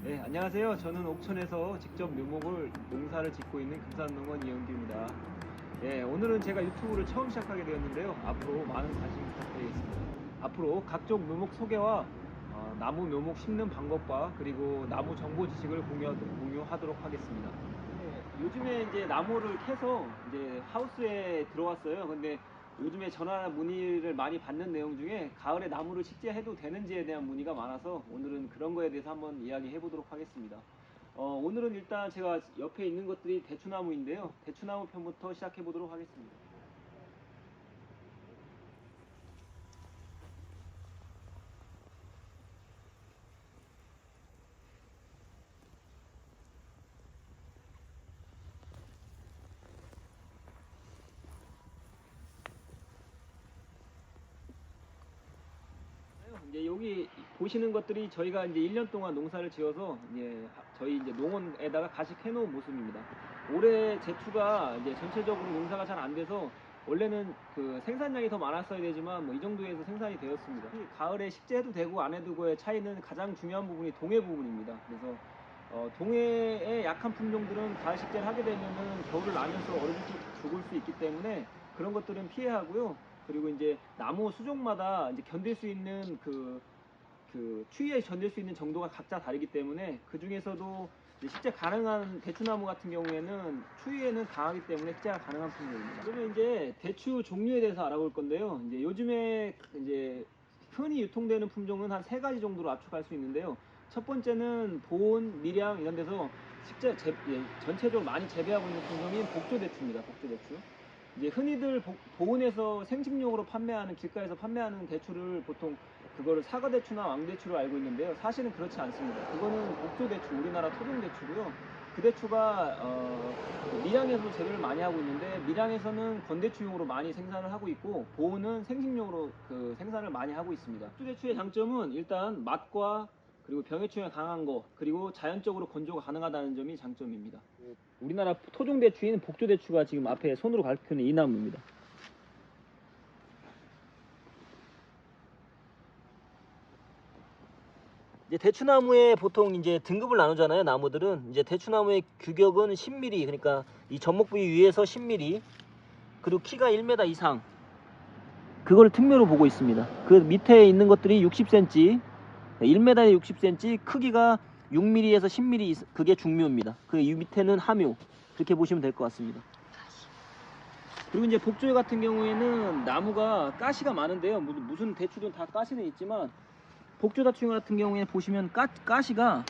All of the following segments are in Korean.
네, 안녕하세요. 저는 옥천에서 직접 묘목을 농사를 짓고 있는 금산농원 이영규입니다. 네, 오늘은 제가 유튜브를 처음 시작하게 되었는데요. 앞으로 많은 관심 부탁드리겠습니다. 앞으로 각종 묘목 소개와 나무 묘목 심는 방법과 그리고 나무 정보 지식을 공유하도록 하겠습니다. 네, 요즘에 이제 나무를 캐서 이제 하우스에 들어왔어요. 근데 요즘에 전화 문의를 많이 받는 내용 중에 가을에 나무를 식재해도 되는지에 대한 문의가 많아서 오늘은 그런 거에 대해서 한번 이야기해 보도록 하겠습니다. 오늘은 일단 제가 옆에 있는 것들이 대추나무인데요. 대추나무 편부터 시작해 보도록 하겠습니다. 이제 여기 보시는 것들이 저희가 이제 1년 동안 농사를 지어서 이제 저희 이제 농원에다가 가식해 놓은 모습입니다. 올해 제추가 이제 전체적으로 농사가 잘 안 돼서 원래는 그 생산량이 더 많았어야 되지만 뭐 이 정도에서 생산이 되었습니다. 가을에 식재해도 되고 안 해도고의 차이는 가장 중요한 부분이 동해 부분입니다. 그래서 동해의 약한 품종들은 가을 식재를 하게 되면은 겨울을 나면서 얼어 죽을 수 있기 때문에 그런 것들은 피해야 하고요. 그리고 이제 나무 수종마다 이제 견딜 수 있는 그 추위에 견딜 수 있는 정도가 각자 다르기 때문에 그 중에서도 식재 가능한 대추나무 같은 경우에는 추위에는 강하기 때문에 식재가 가능한 품종입니다. 그러면 이제 대추 종류에 대해서 알아볼 건데요. 이제 요즘에 이제 흔히 유통되는 품종은 한 세 가지 정도로 압축할 수 있는데요. 첫 번째는 보온, 밀양 이런 데서 전체적으로 많이 재배하고 있는 품종인 복조대추입니다. 복조대추. 이제 흔히들 보온에서 생식용으로 판매하는 길가에서 판매하는 대추를 보통 그거를 사과대추나 왕대추로 알고 있는데요. 사실은 그렇지 않습니다. 그거는 복조대추, 우리나라 토종대추고요. 그 대추가 밀양에서 재배를 많이 하고 있는데 밀양에서는 건대추용으로 많이 생산을 하고 있고 보온은 생식용으로 그 생산을 많이 하고 있습니다. 복조대추의 장점은 일단 맛과 그리고 병해충에 강한 거 그리고 자연적으로 건조가 가능하다는 점이 장점입니다. 우리나라 토종대추인 복조대추가 지금 앞에 손으로 가리키는 이 나무입니다. 이제 대추나무에 보통 이제 등급을 나누잖아요. 나무들은 이제 대추나무의 규격은 10mm, 그러니까 이 접목 부위 위에서 10mm, 그리고 키가 1m 이상. 그걸 특묘로 보고 있습니다. 그 밑에 있는 것들이 60cm, 1m에 60cm, 크기가 6mm에서 10mm, 그게 중묘입니다. 그 밑에는 하묘. 그렇게 보시면 될 것 같습니다. 그리고 이제 복조 같은 경우에는 나무가 가시가 많은데요. 무슨 대추든 다 가시는 있지만 복조 대추 같은 경우에 보시면 가시가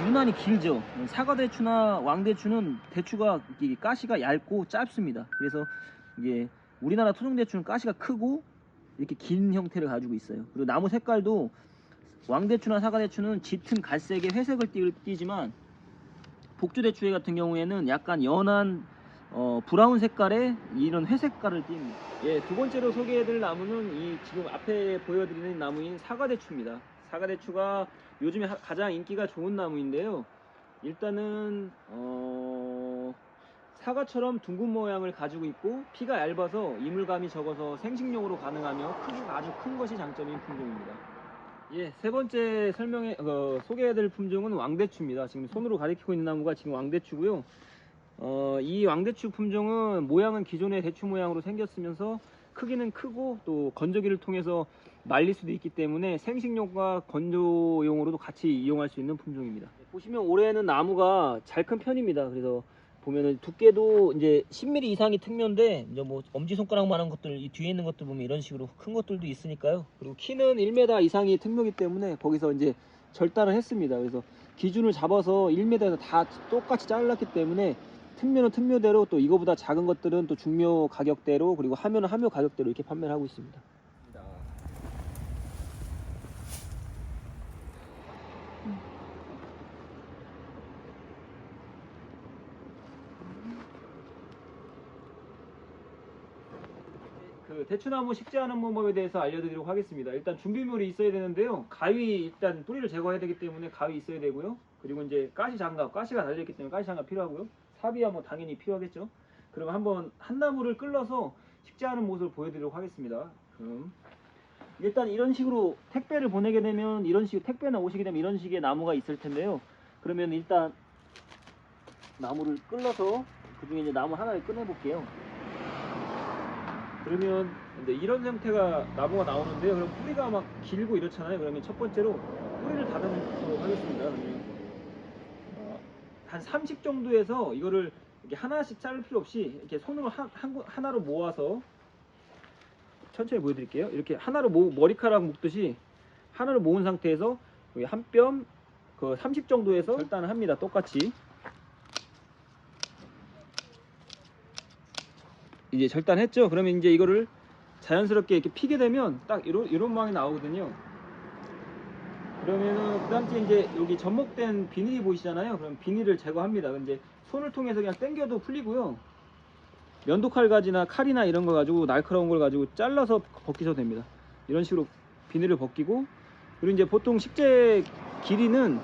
유난히 길죠. 사과대추나 왕대추는 대추가 가시가 얇고 짧습니다. 그래서 이게 우리나라 토종대추는 가시가 크고 이렇게 긴 형태를 가지고 있어요. 그리고 나무 색깔도 왕대추나 사과대추는 짙은 갈색에 회색을 띠지만 복조대추 같은 경우에는 약간 연한 브라운 색깔의 이런 회색깔을 띱니다. 예, 두 번째로 소개해드릴 나무는 이 지금 앞에 보여드리는 나무인 사과대추입니다. 사과대추가 요즘에 가장 인기가 좋은 나무인데요. 일단은 사과처럼 둥근 모양을 가지고 있고 피가 얇아서 이물감이 적어서 생식용으로 가능하며 크기가 아주 큰 것이 장점인 품종입니다. 예, 세 번째 소개해드릴 품종은 왕대추입니다. 지금 손으로 가리키고 있는 나무가 지금 왕대추고요. 이 왕대추 품종은 모양은 기존의 대추 모양으로 생겼으면서 크기는 크고 또 건조기를 통해서 말릴 수도 있기 때문에 생식용과 건조용으로도 같이 이용할 수 있는 품종입니다. 보시면 올해는 나무가 잘 큰 편입니다. 그래서 보면은 두께도 이제 10mm 이상이 특묘인데 이제 뭐 엄지손가락만한 것들, 이 뒤에 있는 것들 보면 이런 식으로 큰 것들도 있으니까요. 그리고 키는 1m 이상이 특묘이기 때문에 거기서 이제 절단을 했습니다. 그래서 기준을 잡아서 1m에서 다 똑같이 잘랐기 때문에 특묘는 특묘대로, 또 이거보다 작은 것들은 또 중묘 가격대로, 그리고 하묘는 하묘 가격대로 이렇게 판매를 하고 있습니다. 그 대추나무 식재하는 방법에 대해서 알려드리도록 하겠습니다. 일단 준비물이 있어야 되는데요. 가위, 일단 뿌리를 제거해야 되기 때문에 가위 있어야 되고요. 그리고 이제 가시 장갑, 가시가 달려있기 때문에 가시 장갑 필요하고요. 사비야 뭐 당연히 필요하겠죠. 그럼 한번 한 나무를 끌러서 식재하는 모습을 보여드리도록 하겠습니다. 그럼 일단 이런 식으로 택배를 보내게 되면 이런 식으로 택배나 오시게 되면 이런 식의 나무가 있을 텐데요. 그러면 일단 나무를 끌어서 그 중에 이제 나무 하나를 꺼내 볼게요. 그러면 이제 이런 형태가 나무가 나오는데요. 그럼 뿌리가 막 길고 이렇잖아요. 그러면 첫 번째로 뿌리를 다듬도록 하겠습니다. 그러면 한 30 정도에서 이거를 이렇게 하나씩 자를 필요 없이 이렇게 손으로 하나로 모아서 천천히 보여드릴게요. 이렇게 하나로 머리카락 묶듯이 하나로 모은 상태에서 여기 한 뼘 그 30 정도에서 절단을 합니다. 똑같이 이제 절단했죠. 그러면 이제 이거를 자연스럽게 이렇게 피게 되면 딱 이런 모양이 나오거든요. 그러면은 그 다음에 이제 여기 접목된 비닐이 보이시잖아요. 그럼 비닐을 제거합니다. 이제 손을 통해서 그냥 당겨도 풀리고요. 면도칼 가지나 칼이나 이런 걸 가지고 날카로운 걸 가지고 잘라서 벗기셔도 됩니다. 이런 식으로 비닐을 벗기고, 그리고 이제 보통 식재 길이는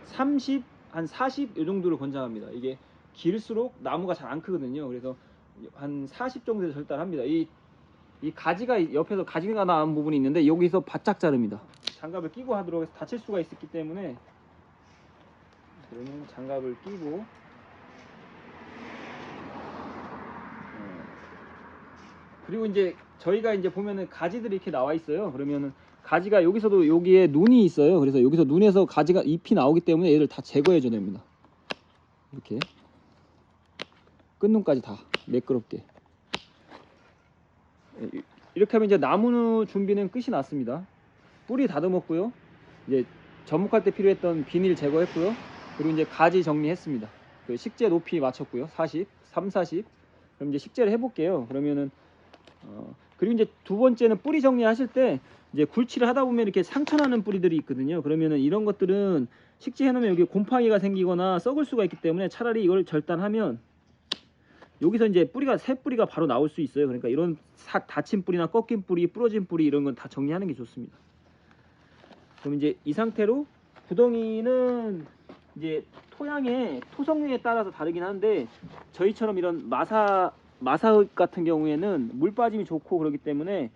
30, 한 40 이 정도를 권장합니다. 이게 길수록 나무가 잘 안 크거든요. 그래서 한 40 정도에서 절단합니다. 이 가지가 옆에서 가지가 나온 부분이 있는데 여기서 바짝 자릅니다. 장갑을 끼고 하도록 해서 다칠 수가 있기 때문에 그러면 장갑을 끼고 그리고 이제 저희가 이제 보면은 가지들이 이렇게 나와 있어요. 그러면은 가지가 여기서도 여기에 눈이 있어요. 그래서 여기서 눈에서 가지가 잎이 나오기 때문에 얘를 다 제거해 줘야 됩니다. 이렇게 끝눈까지 다 매끄럽게. 이렇게 하면 이제 나무 준비는 끝이 났습니다. 뿌리 다듬었고요. 이제 접목할 때 필요했던 비닐 제거했고요. 그리고 이제 가지 정리했습니다. 그 식재 높이 맞췄고요. 40, 3, 40. 그럼 이제 식재를 해볼게요. 그러면은 그리고 이제 두 번째는 뿌리 정리하실 때 이제 굴치를 하다 보면 이렇게 상처나는 뿌리들이 있거든요. 그러면은 이런 것들은 식재해 놓으면 여기 곰팡이가 생기거나 썩을 수가 있기 때문에 차라리 이걸 절단하면 여기서 이제 뿌리가 새 뿌리가 바로 나올 수 있어요. 그러니까 이런 다친 뿌리나 꺾인 뿌리, 부러진 뿌리 이런 건 다 정리하는 게 좋습니다. 그럼 이제 이 상태로 구덩이는 이제 토성류에 따라서 다르긴 한데 저희처럼 이런 마사흙 같은 경우에는 물 빠짐이 좋고 그렇기 때문에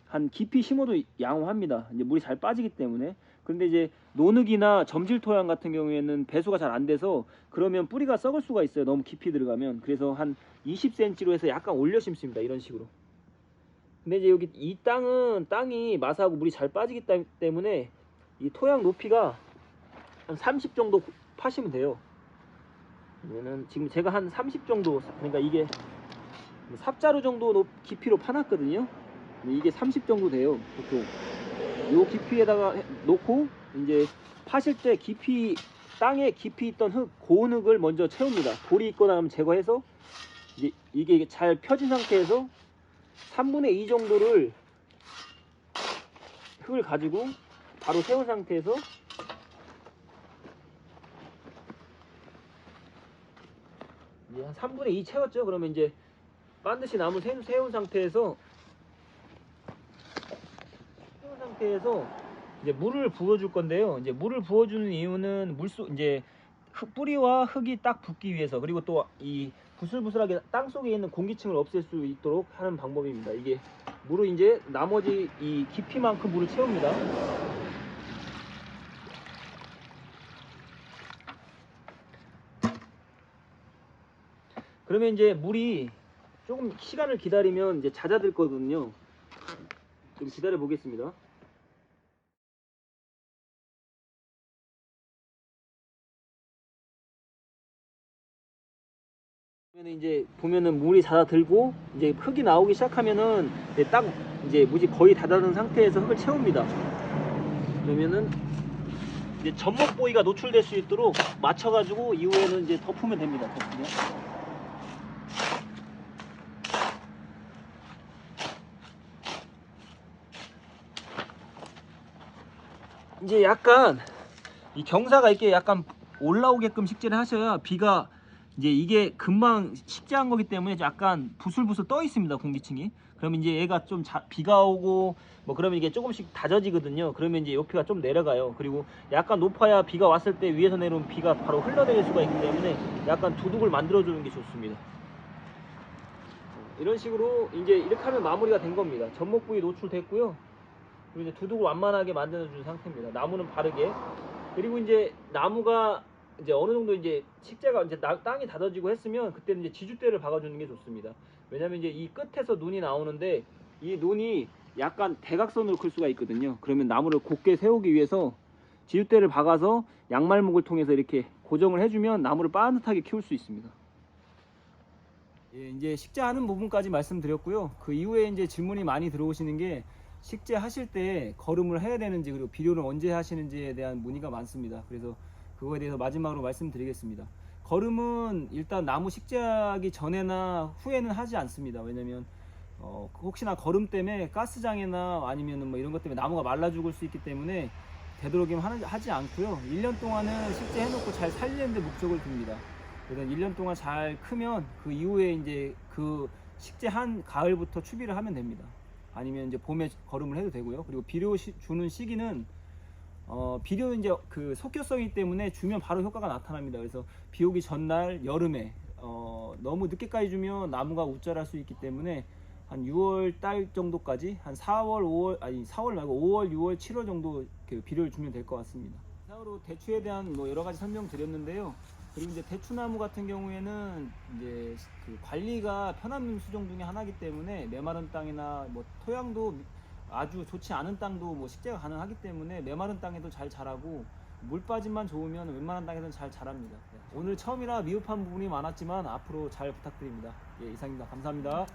한 깊이 심어도 양호합니다. 이제 물이 잘 빠지기 때문에. 근데 이제 노흙이나 점질 토양 같은 경우에는 배수가 잘 안 돼서 그러면 뿌리가 썩을 수가 있어요. 너무 깊이 들어가면. 그래서 한 20cm로 해서 약간 올려 심습니다. 이런 식으로. 근데 이제 여기 이 땅이 마사하고 물이 잘 빠지기 때문에 이 토양 높이가 한 30 정도 파시면 돼요. 그러면은 지금 제가 한 30 정도, 그러니까 이게 삽자루 정도 깊이로 파놨거든요. 이게 30 정도 돼요. 보통 요 깊이에다가 놓고 이제 파실 때 땅에 깊이 있던 고운 흙을 먼저 채웁니다. 돌이 있거나 하면 제거해서 이게 잘 펴진 상태에서 3분의 2 정도를 흙을 가지고 바로 세운 상태에서 이제 한 3분의 2 채웠죠. 그러면 이제 반드시 나무 세운 상태에서 이제 물을 부어줄 건데요. 이제 물을 부어주는 이유는 이제 뿌리와 흙이 딱 붙기 위해서, 그리고 또 이 부슬부슬하게 땅 속에 있는 공기층을 없앨 수 있도록 하는 방법입니다. 이게 물을 이제 나머지 이 깊이만큼 물을 채웁니다. 그러면 이제 물이 조금 시간을 기다리면 이제 잦아들 거거든요. 좀 기다려 보겠습니다. 이제 보면은 물이 잦아들고 이제 흙이 나오기 시작하면은 이제 딱 이제 물이 거의 닫아든 상태에서 흙을 채웁니다. 그러면은 이제 접목 부위가 노출될 수 있도록 맞춰가지고 이후에는 이제 덮으면 됩니다. 덮으면. 이제 약간 이 경사가 이렇게 약간 올라오게끔 식재를 하셔야 비가 이제 이게 금방 식재한 거기 때문에 약간 부슬부슬 떠 있습니다. 공기층이. 그러면 이제 얘가 좀 비가 오고 뭐 그러면 이게 조금씩 다져지거든요. 그러면 이제 옆이가 좀 내려가요. 그리고 약간 높아야 비가 왔을 때 위에서 내려온 비가 바로 흘러내릴 수가 있기 때문에 약간 두둑을 만들어 주는 게 좋습니다. 이런 식으로 이제 이렇게 하면 마무리가 된 겁니다. 접목 부위 노출됐고요. 그리고 이제 두둑을 완만하게 만들어준 상태입니다. 나무는 바르게. 그리고 이제 나무가 이제 어느 정도 이제 식재가 이제 땅이 다져지고 했으면 그때는 이제 지주대를 박아주는 게 좋습니다. 왜냐면 이제 이 끝에서 눈이 나오는데 이 눈이 약간 대각선으로 클 수가 있거든요. 그러면 나무를 곧게 세우기 위해서 지주대를 박아서 양말목을 통해서 이렇게 고정을 해주면 나무를 빠듯하게 키울 수 있습니다. 예, 이제 식재하는 부분까지 말씀드렸고요. 그 이후에 이제 질문이 많이 들어오시는 게 식재 하실 때 거름을 해야 되는지 그리고 비료를 언제 하시는지에 대한 문의가 많습니다. 그래서 그거에 대해서 마지막으로 말씀드리겠습니다. 거름은 일단 나무 식재하기 전에나 후에는 하지 않습니다. 왜냐면 혹시나 거름 때문에 가스장애나 아니면 뭐 이런 것 때문에 나무가 말라 죽을 수 있기 때문에 되도록이면 하지 않고요. 1년 동안은 식재 해놓고 잘 살리는 데 목적을 둡니다. 그래서 1년 동안 잘 크면 그 이후에 이제 그 식재한 가을부터 추비를 하면 됩니다. 아니면 이제 봄에 거름을 해도 되고요. 그리고 비료 주는 시기는 비료 이제 그 속효성이기 때문에 주면 바로 효과가 나타납니다. 그래서 비 오기 전날 여름에 너무 늦게까지 주면 나무가 우절할 수 있기 때문에 한 6월 달 정도까지 한 4월, 5월 아니 4월 말고 5월, 6월, 7월 정도 그 비료를 주면 될 것 같습니다. 이상으로 대추에 대한 뭐 여러 가지 설명드렸는데요. 그리고 이제 대추나무 같은 경우에는 이제 그 관리가 편한 수종 중에 하나이기 때문에 메마른 땅이나 뭐 토양도 아주 좋지 않은 땅도 뭐 식재가 가능하기 때문에 메마른 땅에도 잘 자라고 물 빠짐만 좋으면 웬만한 땅에서는 잘 자랍니다. 네. 오늘 처음이라 미흡한 부분이 많았지만 앞으로 잘 부탁드립니다. 예, 이상입니다. 감사합니다.